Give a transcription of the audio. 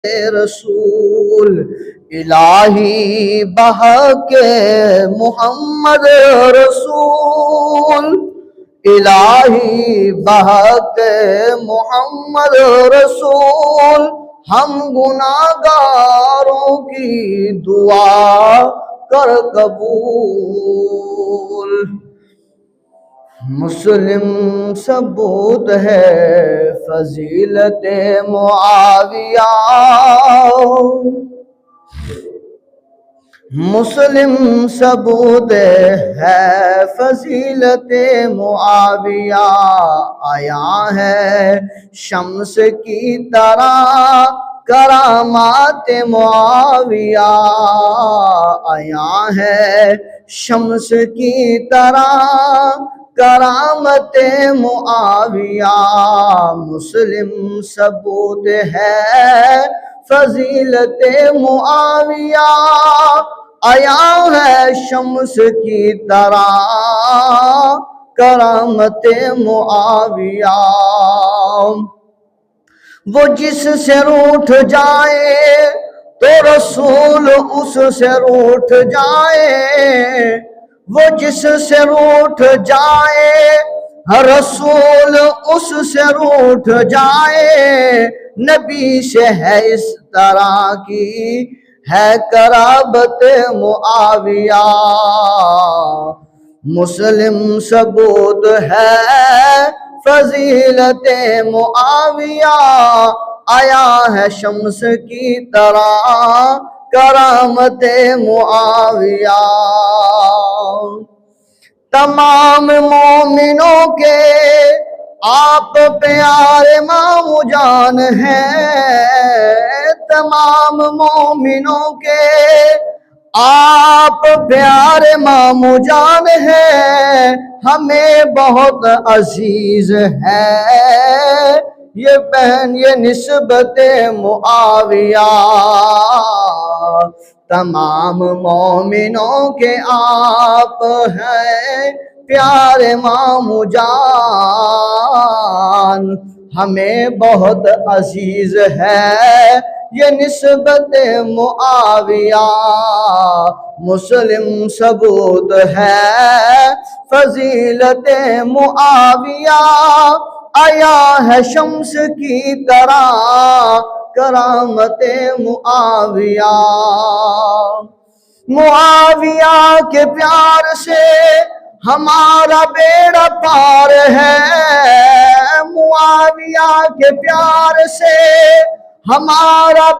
رسول الہی بحق محمد رسول الہی بحق محمد رسول ہم گناہگاروں کی دعا کر قبول مسلم ثبوت ہے فضیلت معاویہ مسلم ثبوت ہے فضیلت معاویہ آیا ہے شمس کی طرح کرامات معاویہ آیا ہے شمس کی طرح کرامت معاویہ مسلم ثبوت ہے فضیلت معاویہ آیا ہے شمس کی طرح کرامت معاویہ وہ جس سے روٹھ جائے تو رسول اس سے روٹھ جائے وہ جس سے روٹھ جائے رسول اس سے روٹھ جائے نبی سے ہے اس طرح کی ہے قرابت معاویہ مسلم ثبوت ہے فضیلت معاویہ آیا ہے شمس کی طرح کرامت معاویہ تمام مومنوں کے آپ پیارے ماموں جان ہیں تمام مومنوں کے آپ پیارے ماموں جان ہیں ہمیں بہت عزیز ہے یہ بہن یہ نسبت معاویہ تمام مومنوں کے آپ ہیں پیارے ماموں جان ہمیں بہت عزیز ہے یہ نسبت معاویہ مسلم ثبوت ہے فضیلت معاویہ آیا ہے شمس کی طرح کرامت معاویہ معاویہ کے پیار سے ہمارا بیڑا پار ہے معاویہ کے پیار سے ہمارا